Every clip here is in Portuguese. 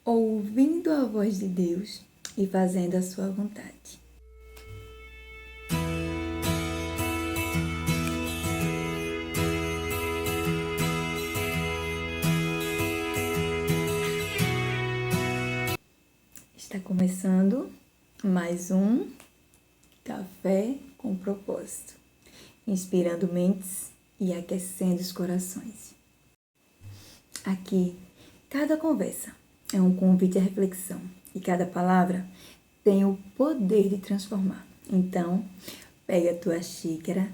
ouvindo a voz de Deus e fazendo a sua vontade. Está começando mais um Café com Propósito, inspirando mentes e aquecendo os corações. Aqui, cada conversa é um convite à reflexão e cada palavra tem o poder de transformar. Então, pegue a tua xícara,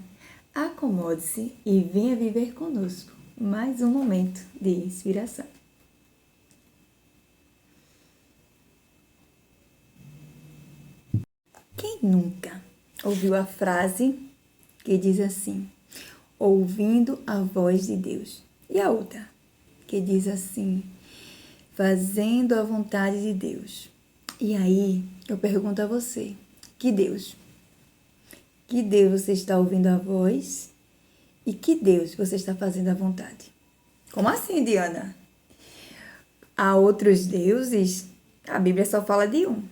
acomode-se e venha viver conosco mais um momento de inspiração. Quem nunca ouviu a frase que diz assim, ouvindo a voz de Deus? E a outra, que diz assim, fazendo a vontade de Deus. E aí, eu pergunto a você, que Deus? Que Deus você está ouvindo a voz? E que Deus você está fazendo a vontade? Como assim, Diana? Há outros deuses? A Bíblia só fala de um.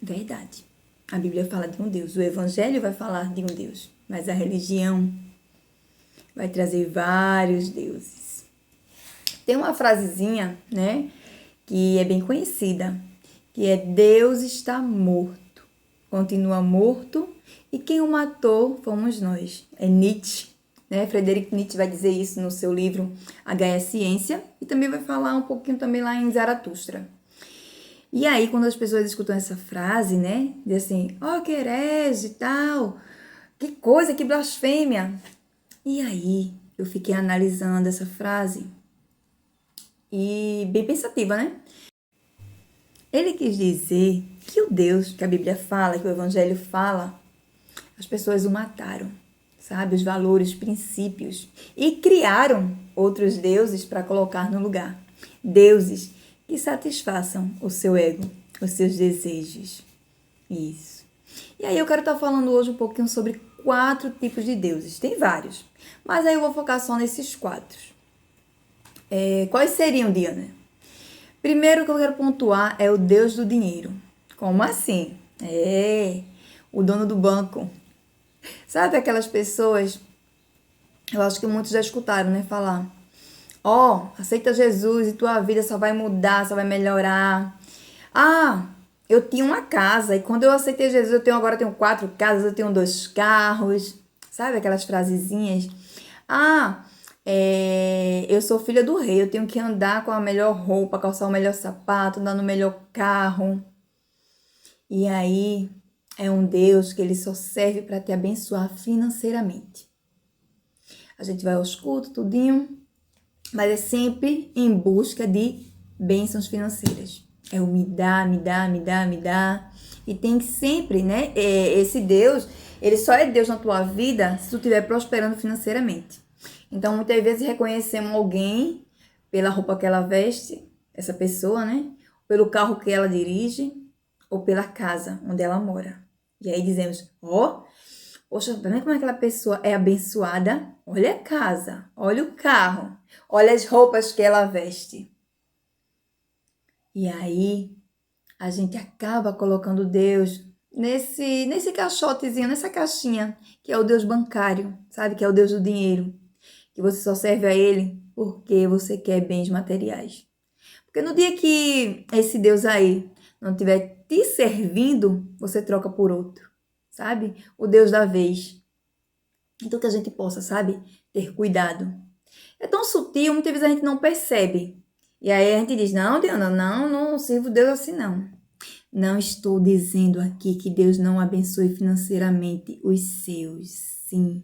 Verdade. A Bíblia fala de um Deus. O Evangelho vai falar de um Deus. Mas a religião vai trazer vários deuses. Tem uma frasezinha, né? Que é bem conhecida. Que é Deus está morto. Continua morto. E quem o matou fomos nós. É Nietzsche. Né? Friedrich Nietzsche vai dizer isso no seu livro H é Ciência. E também vai falar um pouquinho também lá em Zaratustra. E aí, quando as pessoas escutam essa frase, né? Diz assim, que herege e tal. Que coisa, que blasfêmia. E aí, eu fiquei analisando essa frase. E bem pensativa, né? Ele quis dizer que o Deus que a Bíblia fala, que o Evangelho fala, as pessoas o mataram, sabe? Os valores, os princípios. E criaram outros deuses para colocar no lugar. Deuses que satisfaçam o seu ego, os seus desejos. Isso. E aí eu quero estar falando hoje um pouquinho sobre 4 tipos de deuses. Tem vários, mas aí eu vou focar só nesses 4. Quais seriam, Diana? Primeiro que eu quero pontuar é o Deus do dinheiro. Como assim? O dono do banco. Sabe aquelas pessoas, eu acho que muitos já escutaram, né, falar, aceita Jesus e tua vida só vai mudar, só vai melhorar. Eu tinha uma casa e quando eu aceitei Jesus, agora eu tenho 4 casas, eu tenho 2 carros. Sabe aquelas frasezinhas? Eu sou filha do rei, eu tenho que andar com a melhor roupa, calçar o melhor sapato, andar no melhor carro. E aí, é um Deus que ele só serve para te abençoar financeiramente. A gente vai aos cultos, tudinho, mas é sempre em busca de bênçãos financeiras. É o me dá, me dá, me dá, me dá. E tem que sempre, né? Esse Deus, ele só é Deus na tua vida se tu estiver prosperando financeiramente. Então, muitas vezes reconhecemos alguém pela roupa que ela veste, essa pessoa, né? Pelo carro que ela dirige ou pela casa onde ela mora. E aí dizemos, poxa, tá vendo como aquela pessoa é abençoada? Olha a casa, olha o carro, olha as roupas que ela veste. E aí, a gente acaba colocando Deus nesse caixotezinho, nessa caixinha, que é o Deus bancário, sabe? Que é o Deus do dinheiro. Que você só serve a ele porque você quer bens materiais. Porque no dia que esse Deus aí não estiver te servindo, você troca por outro, sabe? O Deus da vez. Então que a gente possa, sabe, ter cuidado. É tão sutil, muitas vezes a gente não percebe. E aí a gente diz, não, Diana, não sirvo Deus assim não. Não estou dizendo aqui que Deus não abençoe financeiramente os seus, sim.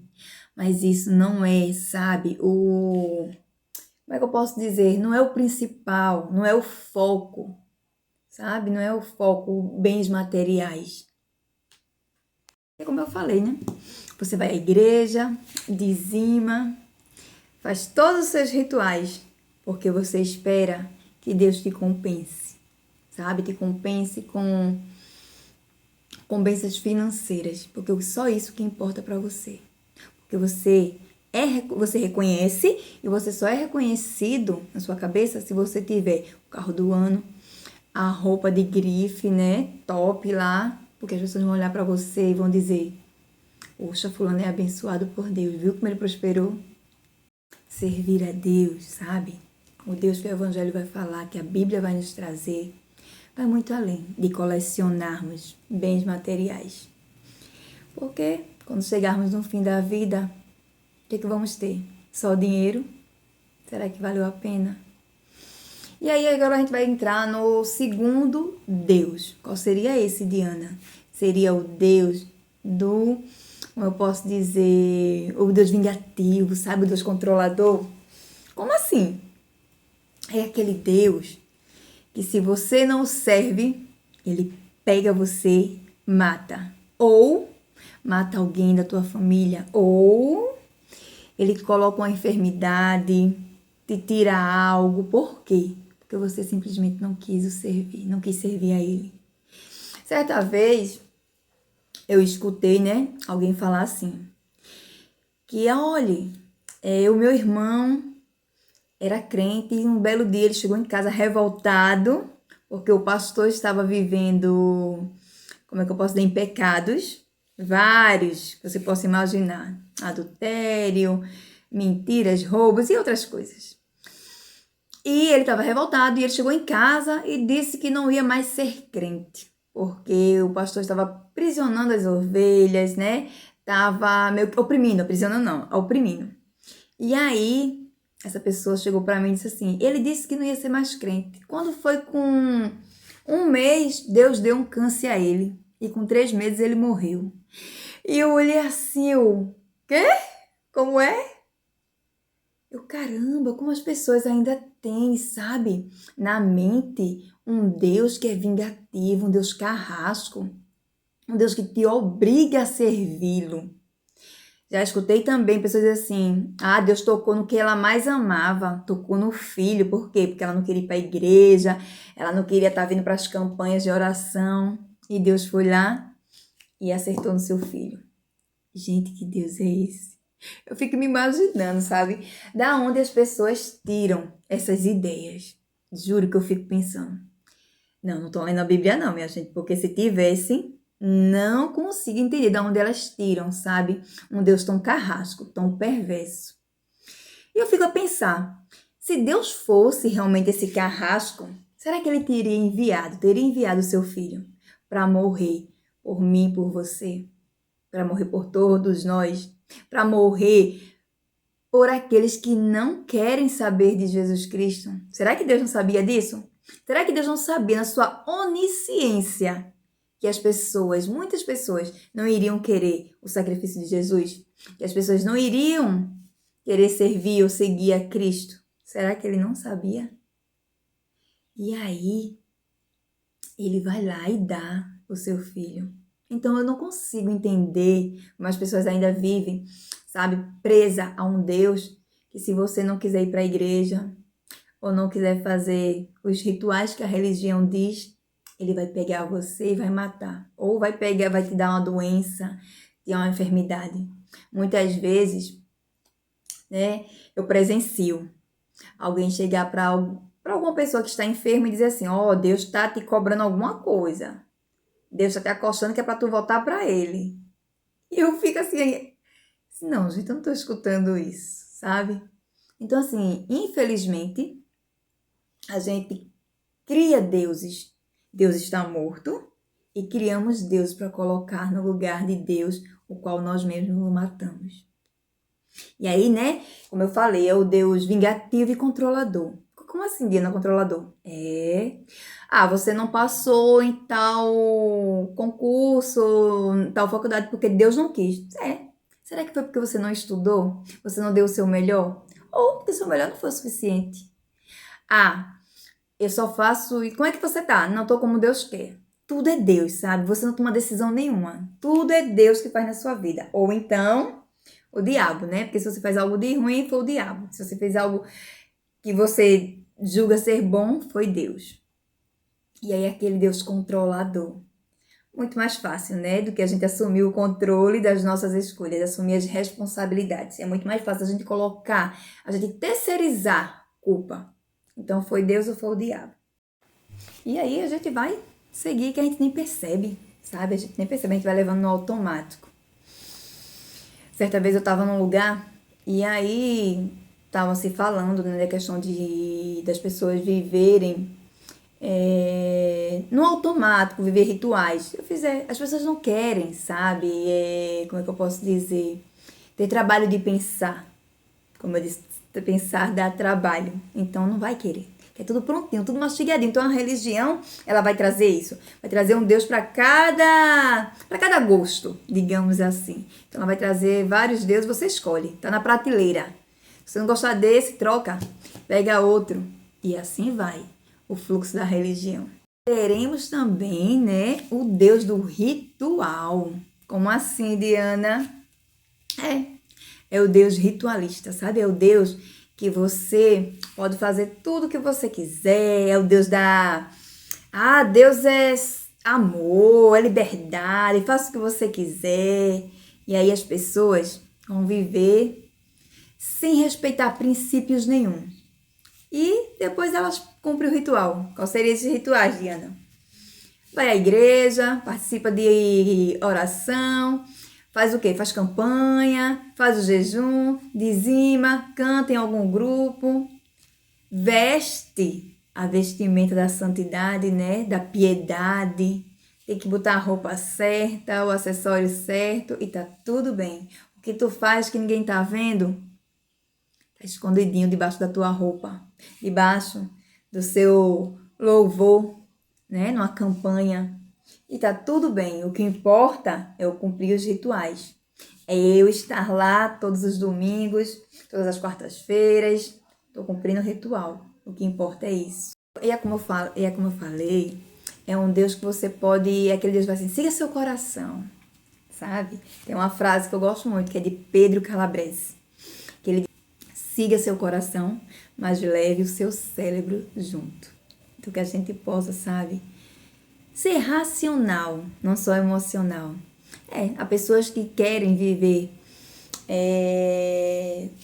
Mas isso não é, sabe, como é que eu posso dizer? Não é o principal, não é o foco, sabe? Não é o foco, bens materiais. É como eu falei, né? Você vai à igreja, dizima, faz todos os seus rituais, porque você espera que Deus te compense, sabe? Te compense com bênçãos financeiras, porque só isso que importa para você. Porque você reconhece e você só é reconhecido na sua cabeça se você tiver o carro do ano, a roupa de grife, né? Top lá, porque as pessoas vão olhar para você e vão dizer: poxa, fulano é abençoado por Deus, viu como ele prosperou? Servir a Deus, sabe? O Deus que o Evangelho vai falar, que a Bíblia vai nos trazer, vai muito além de colecionarmos bens materiais. Porque quando chegarmos no fim da vida, o que vamos ter? Só dinheiro? Será que valeu a pena? E aí agora a gente vai entrar no segundo Deus. Qual seria esse, Diana? Seria o Deus do, como eu posso dizer, o Deus vingativo, sabe? O Deus controlador. Como assim? É aquele Deus que se você não serve, ele pega você, mata. Ou mata alguém da tua família. Ou ele coloca uma enfermidade, te tira algo. Por quê? Porque você simplesmente não quis o servir, não quis servir a ele. Certa vez, eu escutei, né, alguém falar assim, que, olhe, o meu irmão era crente e um belo dia ele chegou em casa revoltado, porque o pastor estava vivendo, como é que eu posso dizer, em pecados, vários, que você possa imaginar, adultério, mentiras, roubos e outras coisas. E ele estava revoltado e ele chegou em casa e disse que não ia mais ser crente, porque o pastor estava aprisionando as ovelhas, né? Estava meio que oprimindo, aprisionando não, oprimindo. E aí, essa pessoa chegou para mim e disse assim, ele disse que não ia ser mais crente. Quando foi com um mês, Deus deu um câncer a ele. E com 3 meses ele morreu. E eu olhei assim, quê? Como é? Caramba, como as pessoas ainda têm, sabe, na mente um Deus que é vingativo, um Deus carrasco, um Deus que te obriga a servi-lo. Já escutei também pessoas dizer assim, Deus tocou no que ela mais amava, tocou no filho, por quê? Porque ela não queria ir para a igreja, ela não queria estar vindo para as campanhas de oração, e Deus foi lá e acertou no seu filho. Gente, que Deus é esse? Eu fico me imaginando, sabe? Da onde as pessoas tiram essas ideias. Juro que eu fico pensando. Não estou lendo a Bíblia não, minha gente, porque se tivesse, não consigo entender de onde elas tiram, sabe? Um Deus tão carrasco, tão perverso. E eu fico a pensar, se Deus fosse realmente esse carrasco, será que ele teria enviado o seu filho para morrer por mim, por você? Para morrer por todos nós, para morrer por aqueles que não querem saber de Jesus Cristo. Será que Deus não sabia disso? Será que Deus não sabia, na sua onisciência, que as pessoas, muitas pessoas, não iriam querer o sacrifício de Jesus? Que as pessoas não iriam querer servir ou seguir a Cristo? Será que ele não sabia? E aí, ele vai lá e dá o seu filho. Então eu não consigo entender como as pessoas ainda vivem, sabe, presa a um Deus que se você não quiser ir para a igreja ou não quiser fazer os rituais que a religião diz, ele vai pegar você e vai matar. Ou vai te dar uma doença, te dar uma enfermidade. Muitas vezes, né, eu presencio alguém chegar para alguma pessoa que está enferma e dizer assim, Deus está te cobrando alguma coisa. Deus está te acostando que é para tu voltar para ele. E eu fico assim, não, gente, eu não estou escutando isso, sabe? Então, assim, infelizmente, a gente cria deuses. Deus está morto e criamos Deus para colocar no lugar de Deus, o qual nós mesmos o matamos. E aí, né, como eu falei, é o Deus vingativo e controlador. Como assim, Diana, controlador? Você não passou em tal concurso, em tal faculdade porque Deus não quis. Será que foi porque você não estudou? Você não deu o seu melhor? Ou porque o seu melhor não foi o suficiente? Eu só faço... E como é que você tá? Não tô como Deus quer. Tudo é Deus, sabe? Você não toma decisão nenhuma. Tudo é Deus que faz na sua vida. Ou então, o diabo, né? Porque se você faz algo de ruim, foi o diabo. Se você fez algo que você julga ser bom, foi Deus. E aí aquele Deus controlador. Muito mais fácil, né? Do que a gente assumir o controle das nossas escolhas, assumir as responsabilidades. É muito mais fácil a gente colocar, a gente terceirizar culpa. Então foi Deus ou foi o diabo? E aí a gente vai seguir que a gente nem percebe, sabe? A gente nem percebe, a gente vai levando no automático. Certa vez eu tava num lugar e aí estavam se falando, né, da questão das pessoas viverem no automático, viver rituais. Eu fiz, as pessoas não querem, sabe? Como é que eu posso dizer? Ter trabalho de pensar. Como eu disse, pensar dá trabalho. Então não vai querer. É tudo prontinho, tudo mastigadinho. Então a religião, ela vai trazer isso. Vai trazer um Deus para cada gosto, digamos assim. Então ela vai trazer vários deuses, você escolhe. Tá na prateleira. Se você não gostar desse, troca. Pega outro. E assim vai o fluxo da religião. Teremos também, né, o Deus do ritual. Como assim, Diana? É o Deus ritualista, sabe? É o Deus que você pode fazer tudo o que você quiser. É o Deus Deus é amor, é liberdade, faça o que você quiser. E aí as pessoas vão viver sem respeitar princípios nenhum. E depois elas cumprem o ritual. Qual seria esses rituais, Diana? Vai à igreja, participa de oração, faz o quê? Faz campanha, faz o jejum, dizima, canta em algum grupo, veste a vestimenta da santidade, né? Da piedade. Tem que botar a roupa certa, o acessório certo e tá tudo bem. O que tu faz que ninguém tá vendo, tá escondidinho debaixo da tua roupa, debaixo do seu louvor, né? Numa campanha. E tá tudo bem. O que importa é eu cumprir os rituais. É eu estar lá todos os domingos, todas as quartas-feiras. Tô cumprindo o ritual. O que importa é isso. E é como eu falei, é um Deus que você pode... É aquele Deus que vai assim, siga seu coração, sabe? Tem uma frase que eu gosto muito, que é de Pedro Calabres. Que ele diz, siga seu coração, mas leve o seu cérebro junto. Então que a gente possa, sabe, ser racional, não só emocional. Há pessoas que querem viver,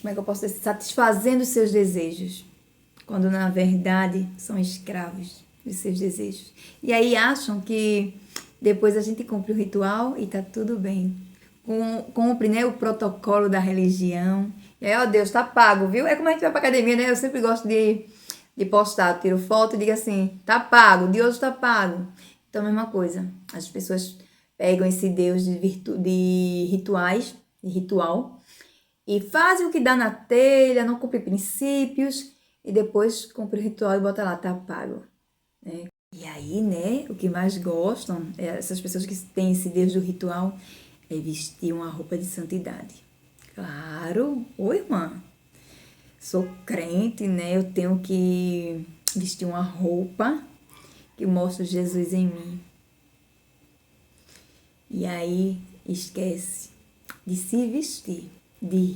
como é que eu posso dizer, satisfazendo os seus desejos, quando na verdade são escravos dos seus desejos. E aí acham que depois a gente cumpre o ritual e tá tudo bem. Cumpre, né, o protocolo da religião. E aí, ó, Deus, tá pago, viu? É como a gente vai pra academia, né? Eu sempre gosto de postar, tiro foto e digo assim, tá pago, de hoje tá pago. Então, a mesma coisa. As pessoas pegam esse Deus de rituais, de ritual, e fazem o que dá na telha, não cumprem princípios, e depois cumpre o ritual e bota lá, tá pago. Né? E aí, né, o que mais gostam, essas pessoas que têm esse Deus do ritual, é vestir uma roupa de santidade. Claro, oi, irmã. Sou crente, né? Eu tenho que vestir uma roupa que mostra Jesus em mim. E aí esquece de se vestir,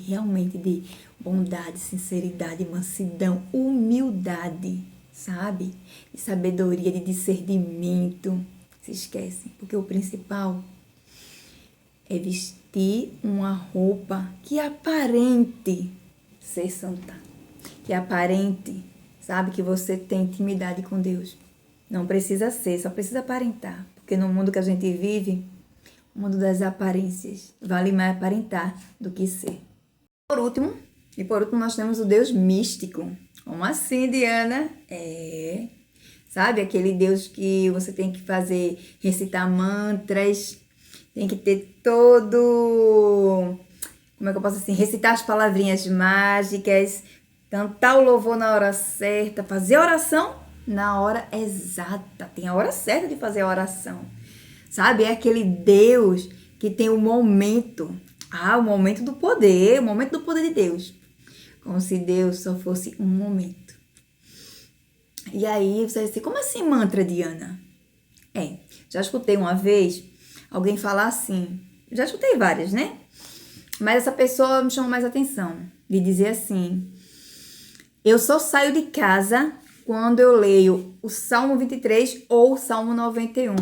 realmente de bondade, sinceridade, mansidão, humildade, sabe? De sabedoria, de discernimento. Se esquece, porque o principal é vestir uma roupa que aparente ser santa, que aparente, sabe, que você tem intimidade com Deus. Não precisa ser, só precisa aparentar, porque no mundo que a gente vive, o mundo das aparências, vale mais aparentar do que ser. Por último nós temos o Deus místico. Como assim, Diana? Sabe, aquele Deus que você tem que recitar mantras, tem que ter todo, como é que eu posso assim, recitar as palavrinhas mágicas, cantar o louvor na hora certa, fazer a oração na hora exata. Tem a hora certa de fazer a oração. Sabe? É aquele Deus que tem o momento. O momento do poder. O momento do poder de Deus. Como se Deus só fosse um momento. E aí você vai dizer, como assim mantra, Diana? Já escutei uma vez alguém falar assim. Já escutei várias, né? Mas essa pessoa me chamou mais atenção. De dizer assim, eu só saio de casa quando eu leio o Salmo 23 ou o Salmo 91.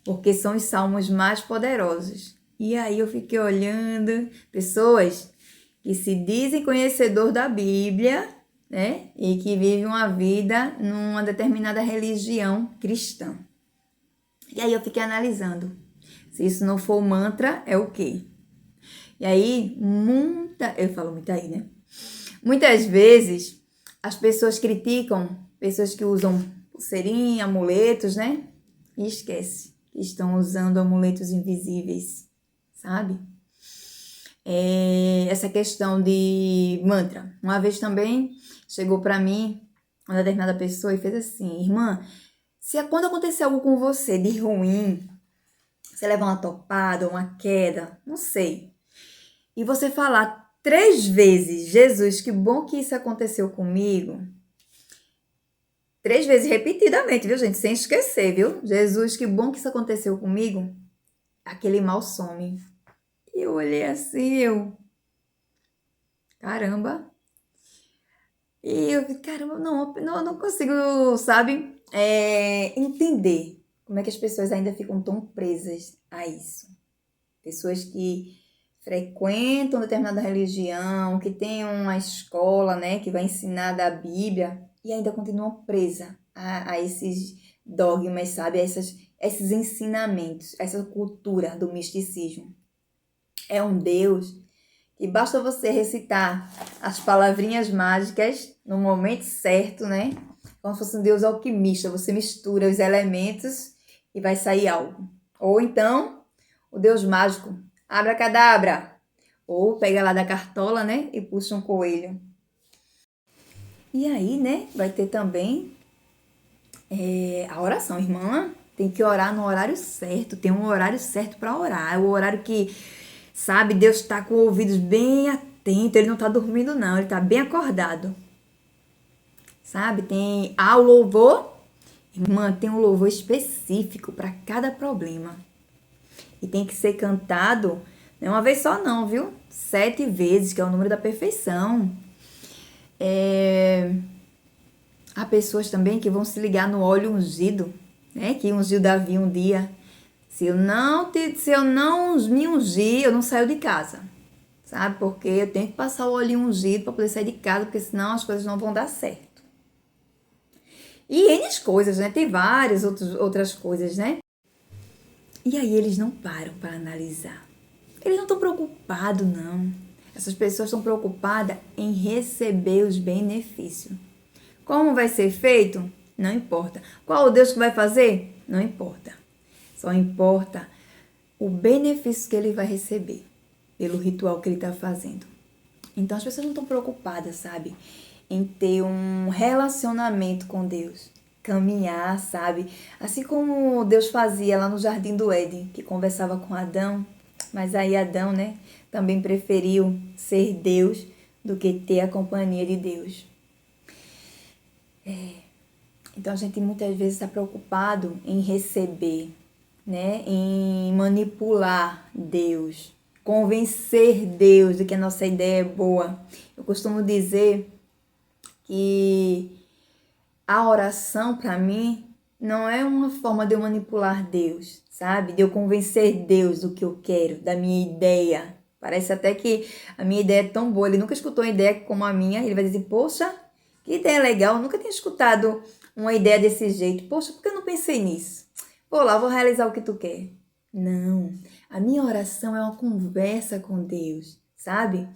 Porque são os salmos mais poderosos. E aí eu fiquei olhando pessoas que se dizem conhecedor da Bíblia, né? E que vive uma vida numa determinada religião cristã. E aí eu fiquei analisando. Se isso não for mantra, é o quê? E aí, eu falo muito aí, né? Muitas vezes, as pessoas criticam pessoas que usam pulseirinha, amuletos, né? E esquece que estão usando amuletos invisíveis, sabe? Essa questão de mantra. Uma vez também chegou para mim uma determinada pessoa e fez assim: irmã, quando acontecer algo com você de ruim, você leva uma topada, uma queda, não sei, e você falar 3 vezes, Jesus, que bom que isso aconteceu comigo, 3 vezes repetidamente, viu, gente? Sem esquecer, viu? Jesus, que bom que isso aconteceu comigo, aquele mal some. E eu olhei assim, caramba. E eu vi, caramba, não consigo, sabe, entender como é que as pessoas ainda ficam tão presas a isso. Pessoas que frequentam determinada religião, que tem uma escola, né, que vai ensinar da Bíblia e ainda continuam presas a esses dogmas, sabe, a esses ensinamentos, essa cultura do misticismo. É um Deus que basta você recitar as palavrinhas mágicas no momento certo, né? Como se fosse um Deus alquimista. Você mistura os elementos e vai sair algo. Ou então, o Deus mágico, abracadabra. Ou pega lá da cartola, né? E puxa um coelho. E aí, né? Vai ter também a oração. Irmã, tem que orar no horário certo. Tem um horário certo para orar. É o horário que, sabe, Deus está com ouvidos bem atentos. Ele não está dormindo, não. Ele está bem acordado. Sabe? Tem o louvor. Irmã, tem um louvor específico para cada problema. E tem que ser cantado, não é uma vez só não, viu? 7 vezes, que é o número da perfeição. Há pessoas também que vão se ligar no óleo ungido, né? Que ungiu Davi um dia. Se eu não me ungir, eu não saio de casa. Sabe? Porque eu tenho que passar o óleo ungido para poder sair de casa, porque senão as coisas não vão dar certo. E N coisas, né? Tem várias outras coisas, né? E aí eles não param para analisar. Eles não estão preocupados, não. Essas pessoas estão preocupadas em receber os benefícios. Como vai ser feito? Não importa. Qual o Deus que vai fazer? Não importa. Só importa o benefício que ele vai receber pelo ritual que ele está fazendo. Então as pessoas não estão preocupadas, sabe? Em ter um relacionamento com Deus. Caminhar, sabe? Assim como Deus fazia lá no Jardim do Éden, que conversava com Adão. Mas aí Adão, né, também preferiu ser Deus do que ter a companhia de Deus. Então a gente muitas vezes está preocupado em receber, né, em manipular Deus, convencer Deus de que a nossa ideia é boa. Eu costumo dizer que a oração, para mim, não é uma forma de eu manipular Deus, sabe? De eu convencer Deus do que eu quero, da minha ideia. Parece até que a minha ideia é tão boa. Ele nunca escutou uma ideia como a minha. Ele vai dizer, poxa, que ideia legal. Eu nunca tinha escutado uma ideia desse jeito. Poxa, por que eu não pensei nisso? Vou lá, vou realizar o que tu quer. Não. A minha oração é uma conversa com Deus, sabe?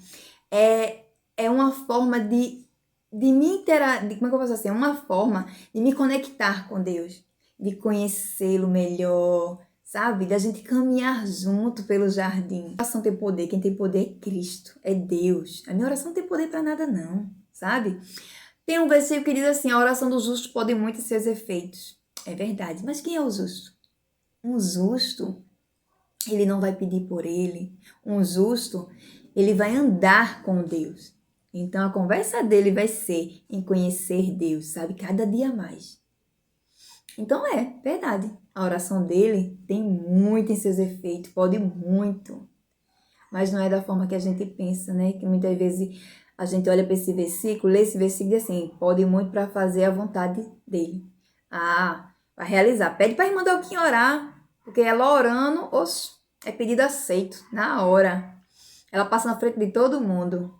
É uma forma de me interagir, como é que eu posso dizer? Uma forma de me conectar com Deus, de conhecê-lo melhor, sabe? Da gente caminhar junto pelo jardim. A oração tem poder, quem tem poder é Cristo, é Deus. A minha oração não tem poder para nada não, sabe? Tem um versículo que diz assim, a oração do justo pode muito seus efeitos. É verdade, mas quem é o justo? Um justo, ele não vai pedir por ele. Um justo, ele vai andar com Deus. Então, a conversa dele vai ser em conhecer Deus, sabe? Cada dia mais. Então, é verdade. A oração dele tem muito em seus efeitos, pode muito. Mas não é da forma que a gente pensa, né? Que muitas vezes a gente olha para esse versículo, lê esse versículo e diz assim, pode muito para fazer a vontade dele. Vai realizar. Pede para a irmã Delquinha orar, porque ela orando, é pedido aceito, na hora. Ela passa na frente de todo mundo.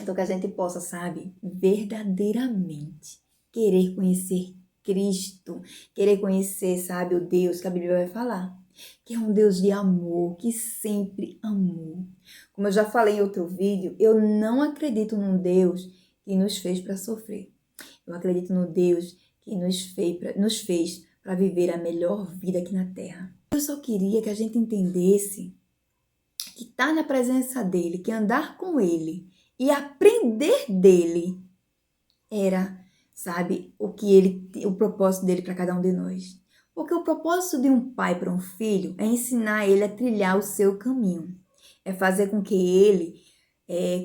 Então, que a gente possa, sabe, verdadeiramente querer conhecer Cristo, querer conhecer, sabe, o Deus que a Bíblia vai falar, que é um Deus de amor, que sempre amou. Como eu já falei em outro vídeo, eu não acredito num Deus que nos fez para sofrer. Eu acredito no Deus que nos fez para viver a melhor vida aqui na Terra. Eu só queria que a gente entendesse que estar na presença dele, que andar com ele e aprender dele era, sabe, o propósito dele para cada um de nós. Porque o propósito de um pai para um filho é ensinar ele a trilhar o seu caminho. É fazer com que ele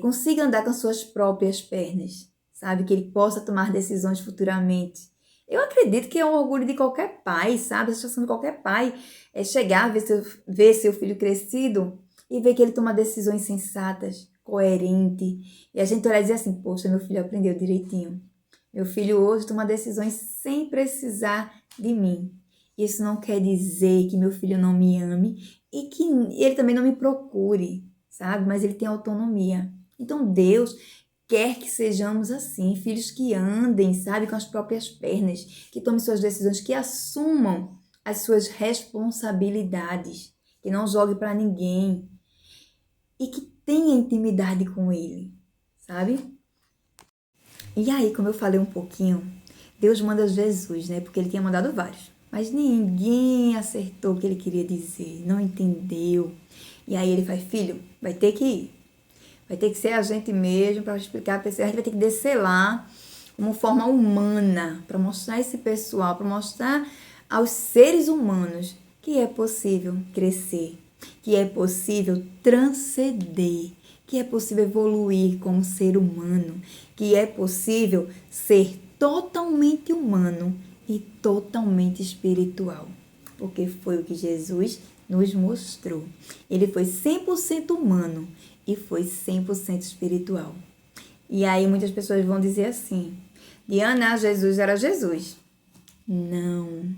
consiga andar com as suas próprias pernas, sabe? Que ele possa tomar decisões futuramente. Eu acredito que é um orgulho de qualquer pai, sabe? A situação de qualquer pai é chegar, ver seu filho crescido e ver que ele toma decisões sensatas, coerentes. E a gente olhar e dizer assim, poxa, meu filho aprendeu direitinho. Meu filho hoje toma decisões sem precisar de mim. Isso não quer dizer que meu filho não me ame e que ele também não me procure, sabe? Mas ele tem autonomia. Então Deus quer que sejamos assim, filhos que andem, sabe, com as próprias pernas, que tomem suas decisões, que assumam as suas responsabilidades, que não jogue para ninguém e que tenha intimidade com ele, sabe? E aí, como eu falei um pouquinho, Deus manda Jesus, né? Porque ele tinha mandado vários. Mas ninguém acertou o que ele queria dizer, não entendeu. E aí ele faz, filho, vai ter que ir. Vai ter que ser a gente mesmo para explicar a pessoa. A gente vai ter que descer lá como forma humana para mostrar esse pessoal, para mostrar aos seres humanos que é possível crescer, que é possível transcender, que é possível evoluir como ser humano, que é possível ser totalmente humano e totalmente espiritual. Porque foi o que Jesus nos mostrou. Ele foi 100% humano e foi 100% espiritual. E aí muitas pessoas vão dizer assim, Diana, Jesus era Jesus. Não.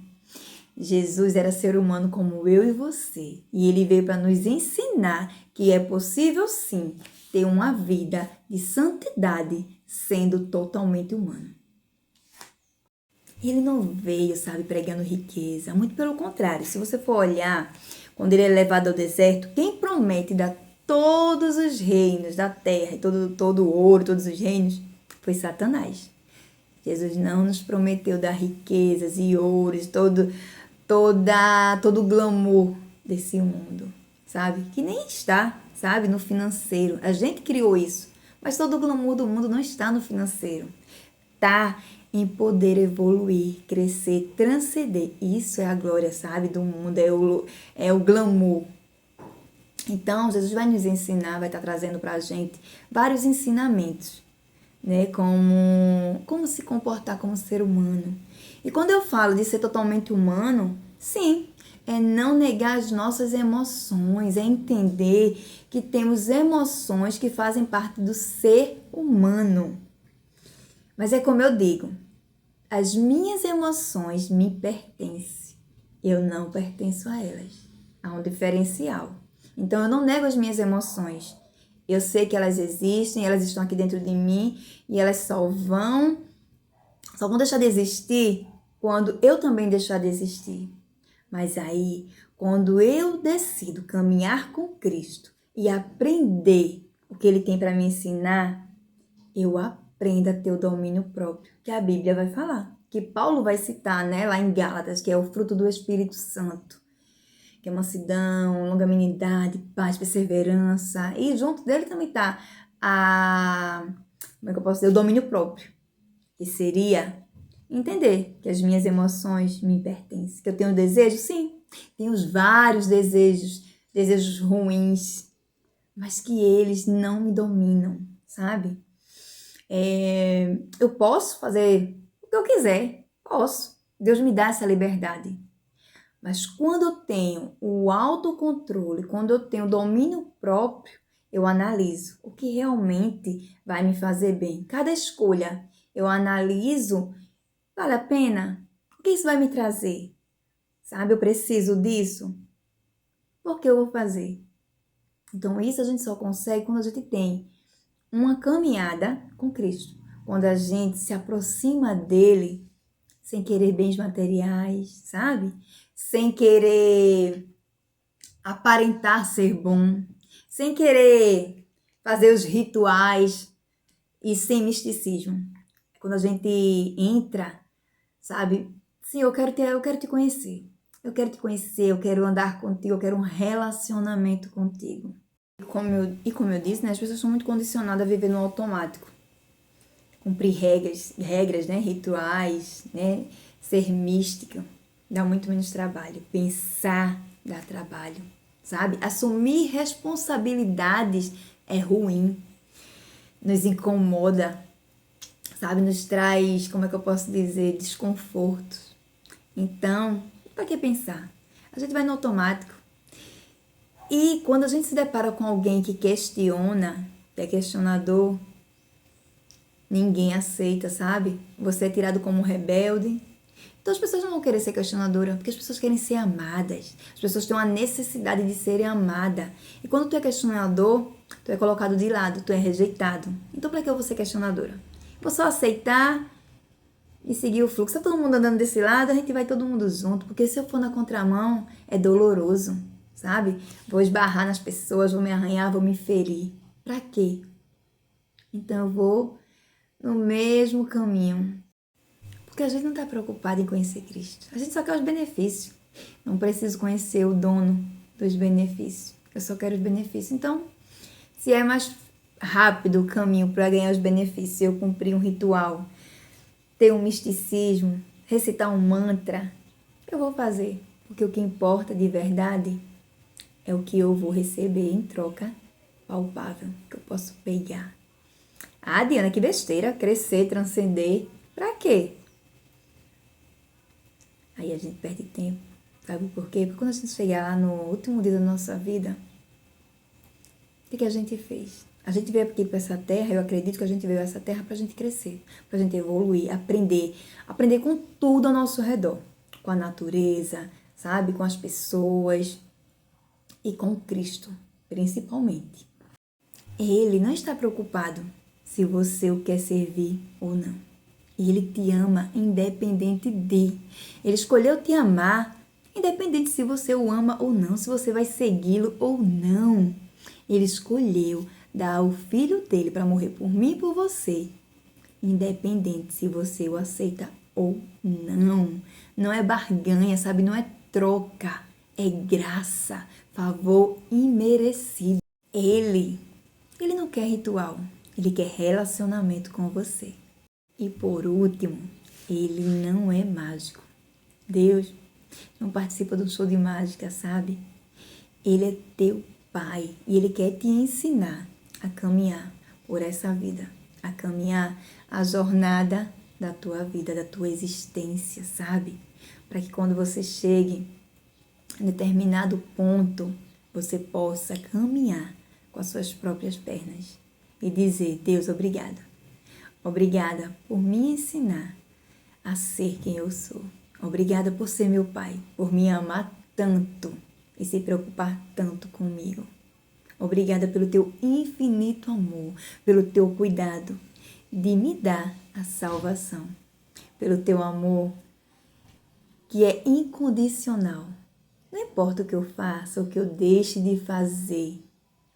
Jesus era ser humano como eu e você. E ele veio para nos ensinar que é possível sim ter uma vida de santidade sendo totalmente humano. Ele não veio, sabe, pregando riqueza. Muito pelo contrário. Se você for olhar, quando ele é levado ao deserto, quem promete dar todos os reinos da terra, e todo o ouro, todos os reinos, foi Satanás. Jesus não nos prometeu dar riquezas e ouros, todo o glamour desse mundo, sabe? Que nem está, sabe, no financeiro. A gente criou isso, mas todo o glamour do mundo não está no financeiro. Está em poder evoluir, crescer, transcender. Isso é a glória, sabe, do mundo, é o glamour. Então, Jesus vai nos ensinar, vai estar trazendo para a gente vários ensinamentos, né? Como se comportar como ser humano. E quando eu falo de ser totalmente humano, sim, é não negar as nossas emoções, é entender que temos emoções que fazem parte do ser humano. Mas é como eu digo, as minhas emoções me pertencem, eu não pertenço a elas. Há um diferencial. Então, eu não nego as minhas emoções. Eu sei que elas existem, elas estão aqui dentro de mim e elas só vão deixar de existir quando eu também deixar de existir. Mas aí, quando eu decido caminhar com Cristo e aprender o que Ele tem para me ensinar, eu aprendo a ter o domínio próprio, que a Bíblia vai falar, que Paulo vai citar, né, lá em Gálatas, que é o fruto do Espírito Santo, que é mansidão, longanimidade, paz, perseverança, e junto dele também está como é que eu posso dizer, o domínio próprio, que seria entender que as minhas emoções me pertencem, que eu tenho desejo, sim, tenho vários desejos ruins, mas que eles não me dominam, sabe? Eu posso fazer o que eu quiser, posso. Deus me dá essa liberdade. Mas quando eu tenho o autocontrole, quando eu tenho o domínio próprio, eu analiso o que realmente vai me fazer bem. Cada escolha eu analiso, vale a pena? O que isso vai me trazer? Sabe, eu preciso disso? Por que eu vou fazer? Então isso a gente só consegue quando a gente tem uma caminhada com Cristo. Quando a gente se aproxima dele sem querer bens materiais, sabe? Sem querer aparentar ser bom, sem querer fazer os rituais e sem misticismo. Quando a gente entra, sabe? Sim, eu quero te conhecer. Eu quero te conhecer, eu quero andar contigo, eu quero um relacionamento contigo. Como eu disse, né, as pessoas são muito condicionadas a viver no automático. Cumprir regras, né, rituais, né, ser mística, dá muito menos trabalho. Pensar dá trabalho, sabe? Assumir responsabilidades é ruim, nos incomoda, sabe? Nos traz, como é que eu posso dizer, desconforto. Então, para que pensar? A gente vai no automático. E quando a gente se depara com alguém que questiona, que é questionador, ninguém aceita, sabe? Você é tirado como rebelde. Então as pessoas não vão querer ser questionadora, porque as pessoas querem ser amadas. As pessoas têm uma necessidade de serem amadas. E quando tu é questionador, tu é colocado de lado, tu é rejeitado. Então para que eu vou ser questionadora? Vou só aceitar e seguir o fluxo. Tá todo mundo andando desse lado, a gente vai todo mundo junto. Porque se eu for na contramão, é doloroso, sabe? Vou esbarrar nas pessoas, vou me arranhar, vou me ferir. Pra quê? Então eu vou no mesmo caminho. Porque a gente não está preocupado em conhecer Cristo. A gente só quer os benefícios. Não preciso conhecer o dono dos benefícios. Eu só quero os benefícios. Então, se é mais rápido o caminho para ganhar os benefícios, eu cumprir um ritual, ter um misticismo, recitar um mantra, eu vou fazer. Porque o que importa de verdade é o que eu vou receber em troca palpável, que eu posso pegar. Ah, Diana, que besteira. Crescer, transcender. Pra quê? Aí a gente perde tempo. Sabe por quê? Porque quando a gente chegar lá no último dia da nossa vida, o que a gente fez? A gente veio aqui para essa terra, eu acredito que a gente veio a essa terra para a gente crescer, para a gente evoluir, aprender com tudo ao nosso redor, com a natureza, sabe? Com as pessoas e com Cristo, principalmente. Ele não está preocupado se você o quer servir ou não. E ele te ama independente de. Ele escolheu te amar independente se você o ama ou não, se você vai segui-lo ou não. Ele escolheu dar o filho dele para morrer por mim e por você, independente se você o aceita ou não. Não é barganha, sabe? Não é troca. É graça, favor imerecido. Ele não quer ritual. Ele quer relacionamento com você. E por último, ele não é mágico. Deus não participa do show de mágica, sabe? Ele é teu pai e ele quer te ensinar a caminhar por essa vida, a caminhar a jornada da tua vida, da tua existência, sabe? Para que quando você chegue em determinado ponto, você possa caminhar com as suas próprias pernas e dizer: Deus, obrigada. Obrigada por me ensinar a ser quem eu sou. Obrigada por ser meu pai, por me amar tanto e se preocupar tanto comigo. Obrigada pelo teu infinito amor, pelo teu cuidado de me dar a salvação, pelo teu amor que é incondicional. Não importa o que eu faça, o que eu deixe de fazer,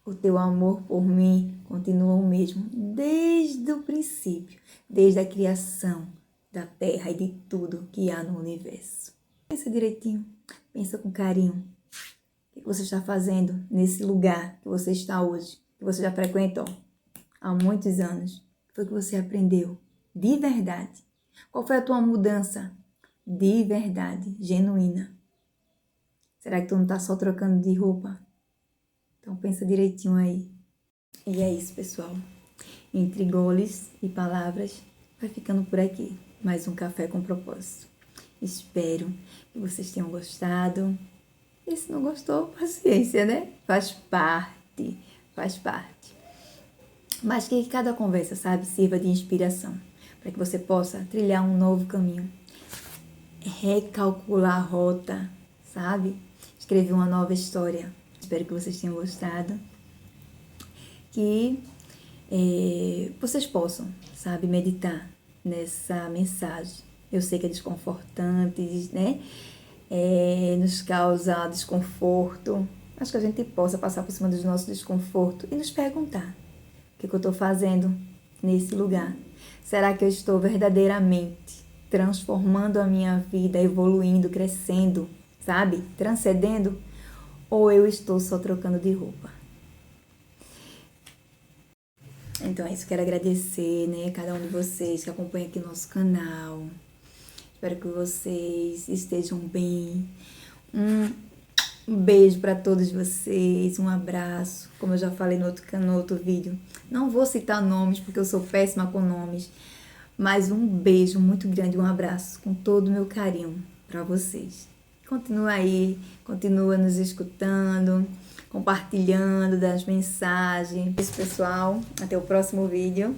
o teu amor por mim continua o mesmo desde o princípio, desde a criação da terra e de tudo que há no universo. Pensa direitinho, pensa com carinho. O que você está fazendo nesse lugar que você está hoje, que você já frequenta há muitos anos? O que foi que você aprendeu de verdade? Qual foi a tua mudança de verdade, genuína? Será que tu não está só trocando de roupa? Então pensa direitinho aí. E é isso, pessoal. Entre goles e palavras, vai ficando por aqui. Mais um Café com Propósito. Espero que vocês tenham gostado. E se não gostou, paciência, né? Faz parte. Mas que cada conversa, sabe, sirva de inspiração. Para que você possa trilhar um novo caminho. Recalcular a rota, sabe? Escrever uma nova história. Espero que vocês tenham gostado. Que vocês possam, sabe, meditar nessa mensagem. Eu sei que é desconfortante, né? Nos causa desconforto. Acho que a gente possa passar por cima dos nossos desconfortos e nos perguntar: o que eu estou fazendo nesse lugar? Será que eu estou verdadeiramente transformando a minha vida, evoluindo, crescendo, sabe? Transcendendo? Ou eu estou só trocando de roupa? Então é isso, quero agradecer, né, cada um de vocês que acompanha aqui o nosso canal. Espero que vocês estejam bem. Um beijo para todos vocês, um abraço. Como eu já falei no outro vídeo, não vou citar nomes porque eu sou péssima com nomes, mas um beijo muito grande, um abraço com todo o meu carinho para vocês. Continua aí, continua nos escutando, compartilhando das mensagens. Isso, pessoal, até o próximo vídeo.